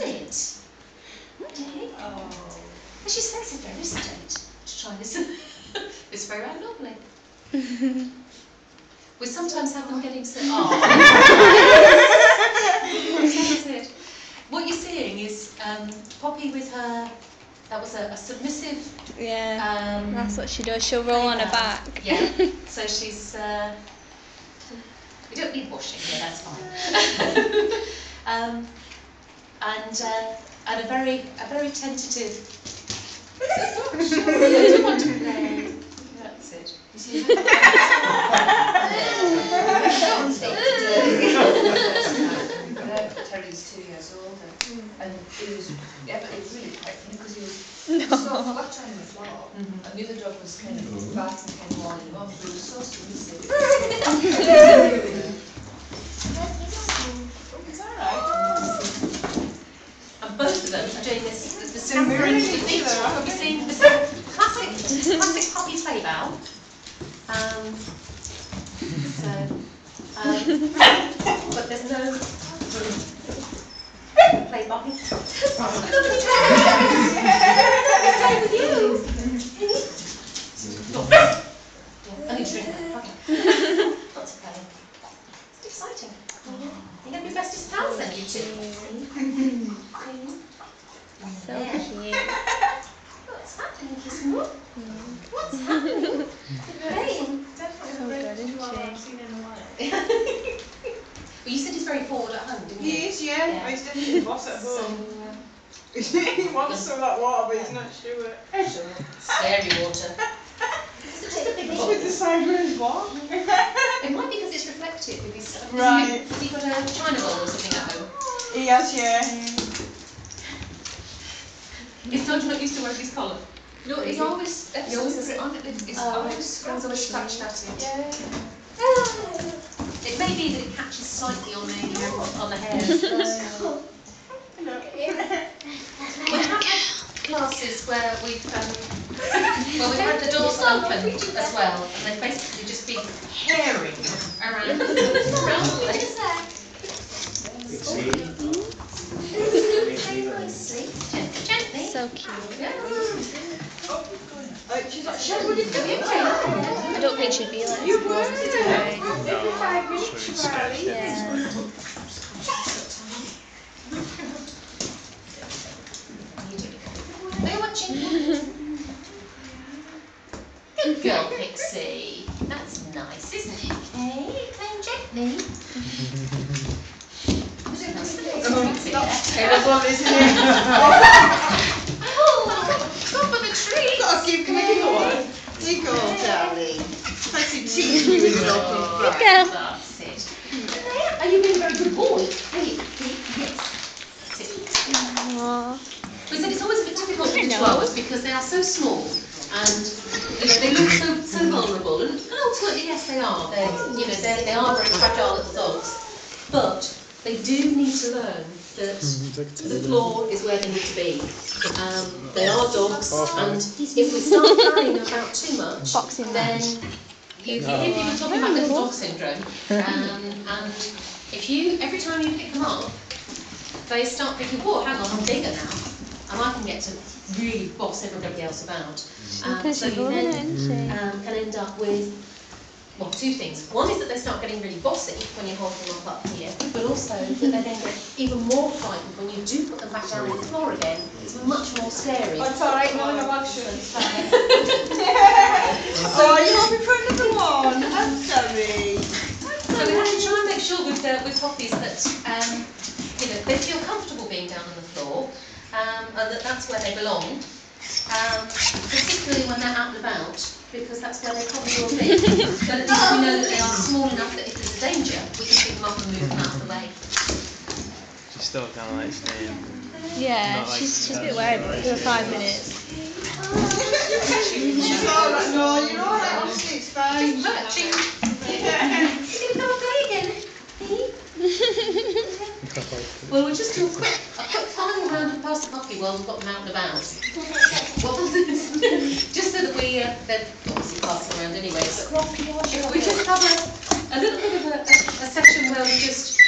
isn't it? Okay. Oh. But she's sensitive, isn't it? To try this. It's very lovely. We sometimes have them getting sick. Oh. That's it. What you're seeing is Poppy with her. That was a submissive. Yeah. That's what she does. She'll roll on her back. Yeah. So she's. We don't need washing here. That's fine. And a very tentative. I don't want to play. That's it. You see that? Terry's 2 years old, and he was really quite funny because he was so flat on the floor, and the other dog was kind of biting him, warning him off. He was so submissive. It's all right. And both of them are doing this. The super feature. Have you seen this classic puppy play bow? But there's no play Poppy. Play with you. I need to drink that. Okay. Lots of play. It's exciting. You're going to be bestest pals then, you two. So cute. What's happening, Gizmo? What's happening? Playing. So good, isn't she? Well, you said he's very forward at home, didn't you? He is, yeah. He's definitely the boss at home. He wants some of that water, but he's not sure. Scary water. Just a big With the sideways walk. It might be because it's reflective with his stuff. Right. Has he got a china bowl or something at home? He has, yeah. Is Dodg not used to wearing his collar? No, he always always scratched at it. Yeah. It may be that it catches slightly on the hairs. We have had classes where we've had the doors open as well, and they've basically just been herring around the place. Gently. So cute. She's like, Shed, what are you doing? I don't think she'd be like You this. would, Right. every 5 minutes, Charlie. Yeah. Are you watching? Good girl, Pixie. That's nice, isn't it? Okay, playing gently. It was one, isn't it? Oh, top of the tree. Gotta keep coming on. You go, darling. That's a teach you in an open back. That's it. Are you being a very good boy? Yes. That's it. Aww. We said it's always a bit difficult with the chihuahuas because they are so small and they look so vulnerable. And ultimately, yes, they are. They are very fragile little dogs, but they do need to learn that the floor is where they need to be. They are dogs, and if we start worrying about too much, then you hear people talking about little dog syndrome. And if every time you pick them up, they start thinking, "Whoa, hang on, I'm bigger now, and I can get to really boss everybody else about." So you then can end up with, well, two things. One is that they start getting really bossy when you hold them up here, but also that they then get even more frightened when you do put them back down on the floor again. It's much more scary. It's alright, no action. Oh, you're happy for another one? I'm sorry. So we have to try and make sure with puppies that they feel comfortable being down on the floor, and that's where they belong. Particularly when they're out and about, because that's where they probably will be. But at least we know that they are small enough that if there's a danger, we can pick them up and move them out of the way. She's still kind of like staying. Yeah, she's a bit worried for 5 minutes. She's alright, no, you're alright, honestly, it's fine. Just you can come and play again. Well, we'll just do a quick final round and pass the puppy while we've got them out and about. Just so that they're obviously passing around anyway. So we just have a little bit of a session where we just